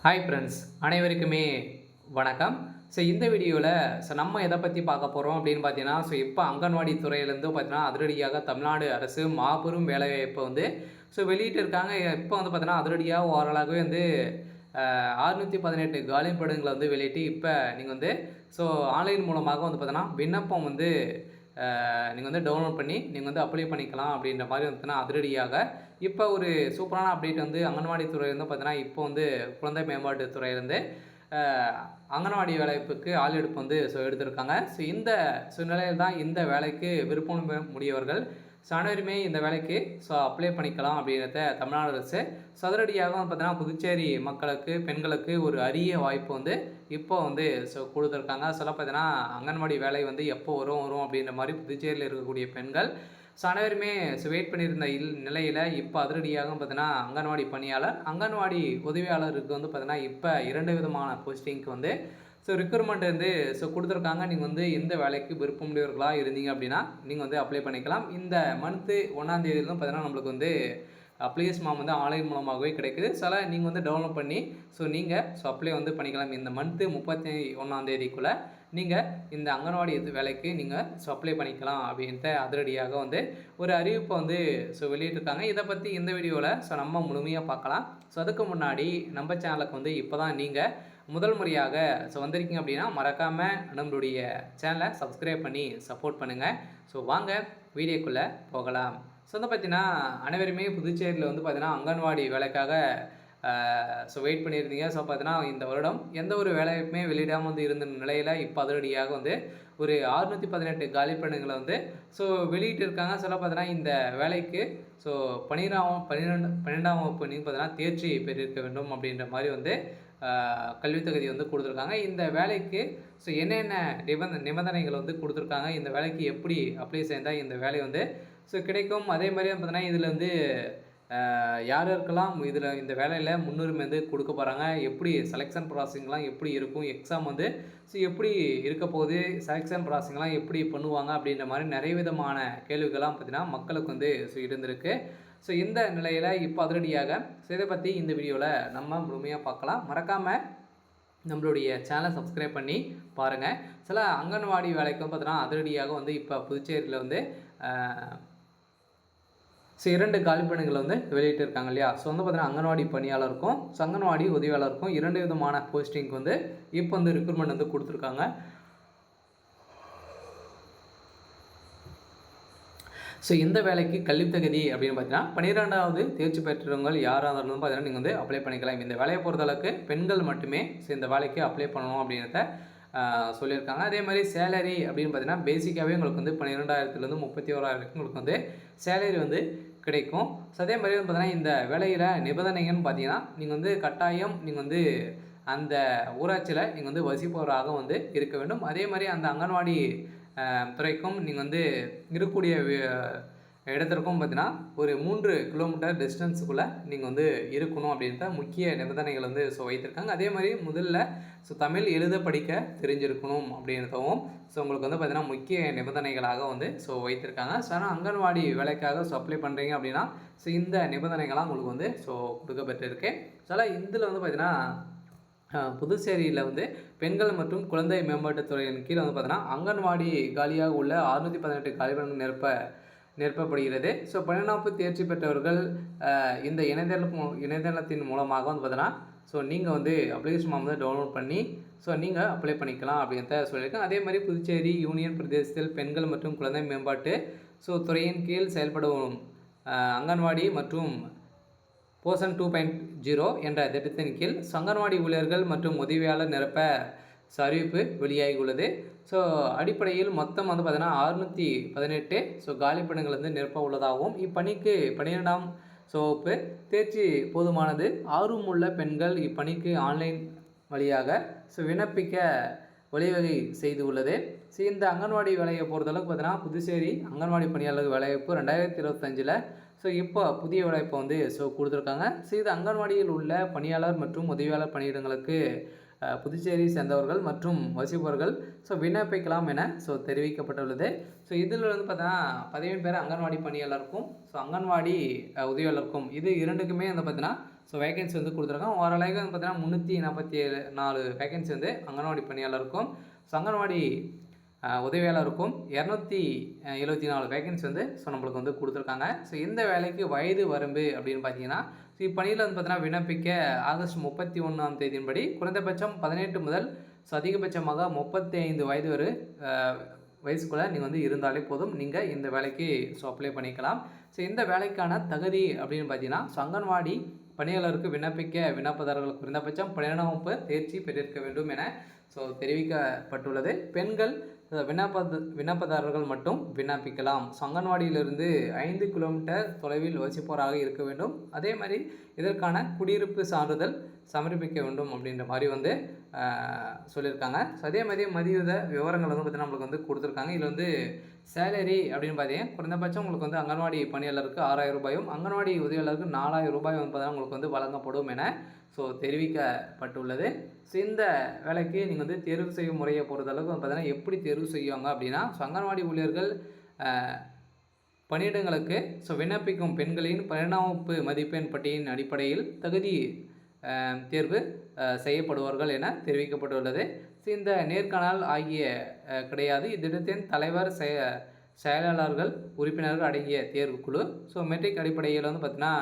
Hi friends, அனைவருக்குமே வணக்கம். இந்த வீடியோவில் நம்ம எதை பற்றி பார்க்க போகிறோம் அப்படின்னு பார்த்தீங்கன்னா, இப்போ அங்கன்வாடி துறையிலேருந்து பார்த்தீங்கன்னா அதிரடியாக தமிழ்நாடு அரசு மாபெரும் வேலைவாய்ப்பை வந்து வெளியிட்டிருக்காங்க. இப்போ வந்து பார்த்தீங்கன்னா அதிரடியாக ஓரளவுக்கு வந்து 618 காலிப்படங்களை வந்து வெளியிட்டு இப்போ நீங்கள் வந்து ஆன்லைன் மூலமாக வந்து பார்த்தீங்கன்னா விண்ணப்பம் வந்து நீங்கள் வந்து டவுன்லோட் பண்ணி நீங்கள் வந்து அப்ளை பண்ணிக்கலாம் அப்படின்ற மாதிரி வந்து பார்த்தீங்கன்னா அதிரடியாக இப்போ ஒரு சூப்பரான அப்டேட் வந்து அங்கன்வாடி துறையிலேருந்து பார்த்தீங்கன்னா இப்போ வந்து குழந்தை மேம்பாட்டு துறையிலேருந்து அங்கன்வாடி வேலைவாய்ப்புக்கு ஆள் எடுப்பு வந்து எடுத்திருக்காங்க. இந்த சூழ்நிலையில் தான் இந்த வேலைக்கு விருப்பம் முடியவர்கள் அனைவருமே இந்த வேலைக்கு அப்ளை பண்ணிக்கலாம் அப்படின்றத தமிழ்நாடு அரசு சதுரடியாக பார்த்தீங்கன்னா புதுச்சேரி மக்களுக்கு பெண்களுக்கு ஒரு அரிய வாய்ப்பு வந்து இப்போ வந்து கொடுத்துருக்காங்க. பார்த்தீங்கன்னா அங்கன்வாடி வேலை வந்து எப்போ வரும் அப்படின்ற மாதிரி புதுச்சேரியில் இருக்கக்கூடிய பெண்கள் அனைவருமே வெயிட் பண்ணியிருந்த நிலையில் இப்போ அதிரடியாக பார்த்தீங்கன்னா அங்கன்வாடி பணியாளர் அங்கன்வாடி உதவியாளருக்கு வந்து பார்த்தீங்கன்னா இப்போ 2 விதமான போஸ்டிங்க்கு வந்து ரெக்ரூட்மெண்ட் வந்து கொடுத்துருக்காங்க. நீங்கள் வந்து இந்த வேலைக்கு விருப்பமுடையவர்களாக இருந்தீங்க அப்படின்னா நீங்கள் வந்து அப்ளை பண்ணிக்கலாம். இந்த மந்த்து 1ஆம் தேதியிலும் பார்த்தீங்கன்னா நம்மளுக்கு வந்து அப்ளிகேஷன் ஃபார்ம் வந்து ஆன்லைன் மூலமாகவே கிடைக்குது. நீங்கள் வந்து டவுன்லோட் பண்ணி நீங்கள் அப்ளை வந்து பண்ணிக்கலாம். இந்த மந்த்து 31ஆம் தேதிக்குள்ளே நீங்கள் இந்த அங்கன்வாடி வேலைக்கு நீங்கள் அப்ளை பண்ணிக்கலாம் அப்படின்ட்டு அதிரடியாக வந்து ஒரு அறிவிப்பை வந்து வெளியிட்டிருக்காங்க. இதை பற்றி இந்த வீடியோவில் நம்ம முழுமையாக பார்க்கலாம். அதுக்கு முன்னாடி நம்ம சேனலுக்கு வந்து இப்போ தான் நீங்கள் முதல் முறையாக வந்திருக்கீங்க அப்படின்னா மறக்காமல் நம்மளுடைய சேனலை சப்ஸ்கிரைப் பண்ணி சப்போர்ட் பண்ணுங்கள். வாங்க வீடியோக்குள்ளே போகலாம். வந்து பார்த்தீங்கன்னா அனைவருமே புதுச்சேரியில் வந்து பார்த்தீங்கன்னா அங்கன்வாடி வேலைக்காக வெயிட் பண்ணியிருந்தீங்க. பார்த்தீங்கன்னா இந்த வருடம் எந்த ஒரு வேலையுமே வெளியிடாமல் வந்து இருந்த நிலையில் இப்போ அதிரடியாக வந்து ஒரு 618 காலிப்பணிகளை வந்து வெளியிட்டிருக்காங்க. பார்த்தீங்கன்னா இந்த வேலைக்கு 12ஆம் வகுப்பு நீங்கள் பார்த்தீங்கன்னா தேர்ச்சி பெற்றிருக்க வேண்டும் அப்படின்ற மாதிரி வந்து கல்வித் தகுதி வந்து கொடுத்துருக்காங்க. இந்த வேலைக்கு என்னென்ன நிபந்தனைகள் வந்து கொடுத்துருக்காங்க, இந்த வேலைக்கு எப்படி அப்ளை செய்தால் இந்த வேலை வந்து கிடைக்கும், அதே மாதிரி பார்த்தீங்கன்னா இதில் வந்து யாருக்கெல்லாம் இதில் இந்த வேலையில் முன்னுரிமை வந்து கொடுக்க போகிறாங்க, எப்படி செலெக்ஷன் ப்ராசஸிங்லாம் எப்படி இருக்கும், எக்ஸாம் வந்து எப்படி இருக்க போகுது, செலெக்ஷன் ப்ராசஸிங்லாம் எப்படி பண்ணுவாங்க அப்படின்ற மாதிரி நிறைய விதமான கேள்விகள்லாம் பார்த்தீங்கன்னா மக்களுக்கு வந்து இருந்திருக்கு. இந்த நிலையில் இப்போ அதிரடியாக இதை பற்றி இந்த வீடியோவில் நம்ம முழுமையாக பார்க்கலாம். மறக்காமல் நம்மளுடைய சேனலை சப்ஸ்கிரைப் பண்ணி பாருங்கள். அங்கன்வாடி வேலைக்கும் பார்த்தீங்கன்னா அதிரடியாக வந்து இப்போ புதுச்சேரியில் வந்து 2 காலிப்பணிகளை வந்து வெளியிட்டிருக்காங்க இல்லையா. வந்து பார்த்தீங்கன்னா அங்கன்வாடி பணியாளருக்கும் அங்கன்வாடி உதவியாளருக்கும் 2 விதமான போஸ்டிங்க்கு வந்து இப்போ வந்து ரெக்ரூட்மெண்ட் வந்து கொடுத்துருக்காங்க. இந்த வேலைக்கு கல்வி தகுதி அப்படின்னு பார்த்தீங்கன்னா 12ஆவது தேர்ச்சி பெற்றவங்க யாராக இருந்தாலும் பார்த்தீங்கன்னா நீங்கள் வந்து அப்ளை பண்ணிக்கலாம். இந்த வேலையை பொறுத்தளவுக்கு பெண்கள் மட்டுமே இந்த வேலைக்கு அப்ளை பண்ணணும் அப்படின்றத சொல்லியிருக்காங்க. அதே மாதிரி சேலரி அப்படின்னு பார்த்தீங்கன்னா பேசிக்காகவே உங்களுக்கு வந்து 12,000லேருந்து 31,000 உங்களுக்கு வந்து சேலரி வந்து கிடைக்கும். அதே மாதிரி வந்து பார்த்தீங்கன்னா இந்த வேலையில் நிபந்தனைகள்னு பார்த்தீங்கன்னா நீங்கள் வந்து கட்டாயம் நீங்கள் வந்து அந்த ஊராட்சியில் நீங்கள் வந்து வசிப்பவராக வந்து இருக்க வேண்டும். அதே மாதிரி அந்த அங்கன்வாடி துறைக்கும் நீங்கள் வந்து இருக்கக்கூடிய இடத்திற்கும் பார்த்தீங்கன்னா ஒரு 3 கிலோமீட்டர் டிஸ்டன்ஸுக்குள்ளே நீங்கள் வந்து இருக்கணும் அப்படின்ற முக்கிய நிபந்தனைகள் வந்து வைத்திருக்காங்க. அதே மாதிரி முதல்ல தமிழ் எழுத படிக்க தெரிஞ்சிருக்கணும் அப்படின்றதும் உங்களுக்கு வந்து பார்த்தீங்கன்னா முக்கிய நிபந்தனைகளாக வந்து வைத்திருக்காங்க. ஆனால் அங்கன்வாடி வேலைக்காக அப்ளை பண்ணுறீங்க அப்படின்னா இந்த நிபந்தனைகள்லாம் உங்களுக்கு வந்து கொடுக்கப்பட்டிருக்கு. இதில் வந்து பார்த்தீங்கன்னா புதுச்சேரியில் வந்து பெண்கள் மற்றும் குழந்தை மேம்பாட்டுத்துறையின் கீழே வந்து பார்த்தீங்கன்னா அங்கன்வாடி காலியாக உள்ள 618 காலிப்பணிகள் நிரப்பப்படுகிறது. 12ஆம் வகுப்பு தேர்ச்சி பெற்றவர்கள் இந்த இணையதளத்தின் மூலமாக வந்து பார்த்தீங்கன்னா நீங்கள் வந்து அப்ளிகேஷன் ஃபார்ம் வந்து டவுன்லோட் பண்ணி நீங்கள் அப்ளை பண்ணிக்கலாம் அப்படின்றத சொல்லியிருக்கேன். அதே மாதிரி புதுச்சேரி யூனியன் பிரதேசத்தில் பெண்கள் மற்றும் குழந்தை மேம்பாட்டு துறையின் கீழ் செயல்படும் அங்கன்வாடி மற்றும் போஷன் 2.0 என்ற திட்டத்தின் கீழ் அங்கன்வாடி ஊழியர்கள் மற்றும் உதவியாளர் நிரப்ப அறிவிப்பு வெளியாகி உள்ளது. அடிப்படையில் மொத்தம் வந்து பார்த்தீங்கன்னா 618 காலிப்பணிகள் வந்து நிரப்ப உள்ளதாகவும் இப்பணிக்கு 12ஆம் வகுப்பு தேர்ச்சி போதுமானது ஆர்வமுள்ள பெண்கள் இப்பணிக்கு ஆன்லைன் வழியாக விண்ணப்பிக்க வழிவகை செய்து உள்ளது. இந்த அங்கன்வாடி வேலையை பொறுத்தளவுக்கு பார்த்தீங்கன்னா புதுச்சேரி அங்கன்வாடி பணியாளர் வேலைவாய்ப்பு 2025 இப்போ புதிய வேலைவாய்ப்பை வந்து கொடுத்துருக்காங்க. இது அங்கன்வாடியில் உள்ள பணியாளர் மற்றும் உதவியாளர் பணியிடங்களுக்கு புதுச்சேரி சேர்ந்தவர்கள் மற்றும் வசிப்பவர்கள் விண்ணப்பிக்கலாம் என தெரிவிக்கப்பட்டுள்ளது. இதில் வந்து பார்த்தீங்கன்னா 17 பேர் அங்கன்வாடி பணியாளருக்கும் அங்கன்வாடி உதவியாளருக்கும் இது இரண்டுக்குமே வந்து பார்த்தீங்கன்னா ஸோ வேகன்சி வந்து கொடுத்துருக்காங்க. ஓரளவுக்கு வந்து பார்த்தீங்கன்னா 347 வேகன்சி வந்து அங்கன்வாடி பணியாளருக்கும், ஸோ அங்கன்வாடி உதவியாளருக்கும் 274 வேகன்சி வந்து ஸோ நம்மளுக்கு வந்து கொடுத்துருக்காங்க. ஸோ இந்த வேலைக்கு வயது வரம்பு அப்படின்னு பார்த்தீங்கன்னா, ஸோ இப்பணியில் வந்து பார்த்தீங்கன்னா விண்ணப்பிக்க ஆகஸ்ட் 31ஆம் தேதியின்படி குறைந்தபட்சம் 18 முதல் ஸோ அதிகபட்சமாக 35 வயது வயசுக்குள்ளே நீங்கள் வந்து இருந்தாலே போதும், நீங்கள் இந்த வேலைக்கு ஸோ அப்ளை பண்ணிக்கலாம். ஸோ இந்த வேலைக்கான தகுதி அப்படின்னு பார்த்தீங்கன்னா, ஸோ அங்கன்வாடி பணியாளருக்கு விண்ணப்பிக்க விண்ணப்பதாரர்கள் குறைந்தபட்சம் 12ஆம் வகுப்பு தேர்ச்சி பெற்றிருக்க வேண்டும் என ஸோ தெரிவிக்கப்பட்டுள்ளது. பெண்கள் விண்ணப்பதாரர்கள் மட்டும் விண்ணப்பிக்கலாம். ஸோ அங்கன்வாடியிலிருந்து 5 கிலோமீட்டர் தொலைவில் வசிப்போராக இருக்க வேண்டும். அதே மாதிரி இதற்கான குடியிருப்பு சான்றிதழ் சமர்ப்பிக்க வேண்டும் அப்படின்ற மாதிரி வந்து சொல்லியிருக்காங்க. ஸோ அதே மாதிரி மதிய விவரங்கள் வந்து பார்த்தீங்கன்னா நம்மளுக்கு வந்து கொடுத்துருக்காங்க. இதில் வந்து சேலரி அப்படின்னு பார்த்தீங்கன்னா குறைந்தபட்சம் உங்களுக்கு வந்து அங்கன்வாடி பணியாளருக்கு 6000 ரூபாயும், அங்கன்வாடி உதவியாளருக்கு 4000 ரூபாயும் வந்து பார்த்தீங்கன்னா உங்களுக்கு வந்து வழங்கப்படும் என ஸோ தெரிவிக்கப்பட்டுள்ளது. ஸோ இந்த வேலைக்கு நீங்கள் வந்து தேர்வு செய்யும் முறையை பொறுத்தளவுக்கு வந்து பார்த்தீங்கன்னா எப்படி தேர்வு செய்வாங்க அப்படின்னா, ஸோ அங்கன்வாடி ஊழியர்கள் பணியிடங்களுக்கு ஸோ விண்ணப்பிக்கும் பெண்களின் 12ஆம் வகுப்பு மதிப்பெண் பட்டியலின் அடிப்படையில் தகுதி தேர்வு செய்யப்படுவார்கள் என தெரிவிக்கப்பட்டுள்ளது. ஸோ இந்த நேர்காணல் ஆகிய கிடையாது. இத்திட்டத்தின் தலைவர் செயலாளர்கள் உறுப்பினர்கள் அடங்கிய தேர்வுக்குழு ஸோ மெட்ரிக் அடிப்படையில் வந்து பார்த்தீங்கன்னா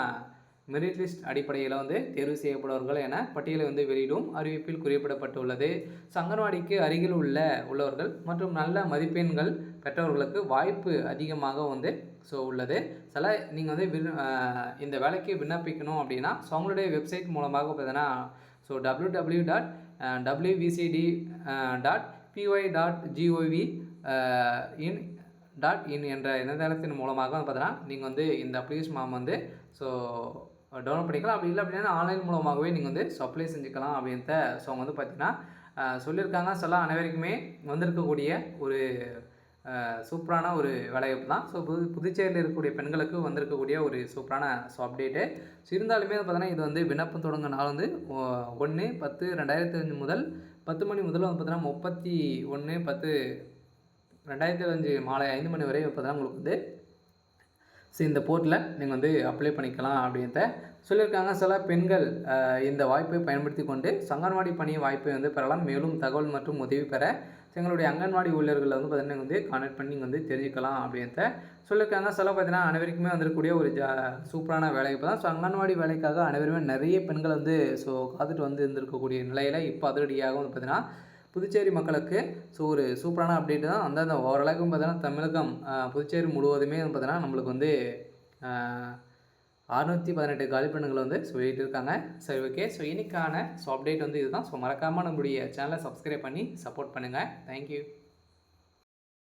மெரிட் லிஸ்ட் அடிப்படையில் வந்து தேர்வு செய்யப்படுவார்கள் என பட்டியலை வந்து வெளியிடும் அறிவிப்பில் குறிப்பிடப்பட்டுள்ளது. ஸோ அங்கன்வாடிக்கு அருகில் உள்ளவர்கள் மற்றும் நல்ல மதிப்பெண்கள் பெற்றவர்களுக்கு வாய்ப்பு அதிகமாக வந்து ஸோ உள்ளது. சில நீங்கள் வந்து இந்த வேலைக்கு விண்ணப்பிக்கணும் அப்படின்னா ஸோ அவங்களுடைய வெப்சைட் மூலமாக பார்த்தீங்கன்னா ஸோ www.wvcd.py.gov.in என்ற இணையதளத்தின் மூலமாக வந்து பார்த்தீங்கன்னா நீங்கள் வந்து இந்த அப்ளிகேஷன் ஃபார்ம் வந்து ஸோ டவுன்லோட் பண்ணிக்கலாம். அப்படி இல்லை அப்படின்னா ஆன்லைன் மூலமாகவே நீங்கள் வந்து அப்ளை செஞ்சுக்கலாம் அப்படின்ட்டு ஸோ அவங்க வந்து பார்த்திங்கன்னா சொல்லியிருக்காங்க. சில அனைவருக்குமே வந்திருக்கக்கூடிய ஒரு சூப்பரான ஒரு வேலைவாய்ப்பு தான். ஸோ புதுச்சேரியில் இருக்கக்கூடிய பெண்களுக்கு வந்திருக்கக்கூடிய ஒரு சூப்பரான ஸோ அப்டேட்டு. ஸோ இருந்தாலுமே பார்த்தீங்கன்னா இது வந்து விண்ணப்பம் தொடங்க நாள் வந்து 1/10/2005 முதல் 10 மணி முதல் வந்து பார்த்தீங்கன்னா 31/10/2005 மாலை 5 மணி வரை பார்த்தீங்கன்னா உங்களுக்கு வந்து ஸோ இந்த போர்ட்டில் நீங்கள் வந்து அப்ளை பண்ணிக்கலாம் அப்படின்ட்டு சொல்லியிருக்காங்க. சில பெண்கள் இந்த வாய்ப்பை பயன்படுத்தி கொண்டு அங்கன்வாடி பணி வாய்ப்பை வந்து பெறலாம். மேலும் தகவல் மற்றும் உதவி பெற எங்களுடைய அங்கன்வாடி ஊழியர்களை வந்து பார்த்தீங்கன்னா வந்து கான்டாக்ட் பண்ணி நீங்கள் வந்து தெரிஞ்சுக்கலாம் அப்படின்ட்டு சொல்லியிருக்காங்க. சில பார்த்தீங்கன்னா அனைவருக்குமே வந்துருக்கக்கூடிய ஒரு சூப்பரான வேலைவாய்ப்பு தான். ஸோ அங்கன்வாடி வேலைக்காக அனைவருமே நிறைய பெண்கள் வந்து ஸோ காத்துட்டு வந்து இருந்திருக்கக்கூடிய நிலையில் இப்போ அதிரடியாக வந்து பார்த்தீங்கன்னா புதுச்சேரி மக்களுக்கு ஸோ ஒரு சூப்பரான அப்டேட் தான். அந்தந்த ஓரளவுக்கு பார்த்தீங்கன்னா தமிழகம் புதுச்சேரி முழுவதுமே வந்து பார்த்தீங்கன்னா நம்மளுக்கு வந்து 618 காலிப்பெண்கள் வந்து ஸோ வெளியிட்டிருக்காங்க. சரி, ஓகே. ஸோ இன்னைக்கான ஸோ அப்டேட் வந்து இதுதான். ஸோ மறக்காமல் நம்மளுடைய சேனலை சப்ஸ்கிரைப் பண்ணி சப்போர்ட் பண்ணுங்கள். தேங்க்யூ.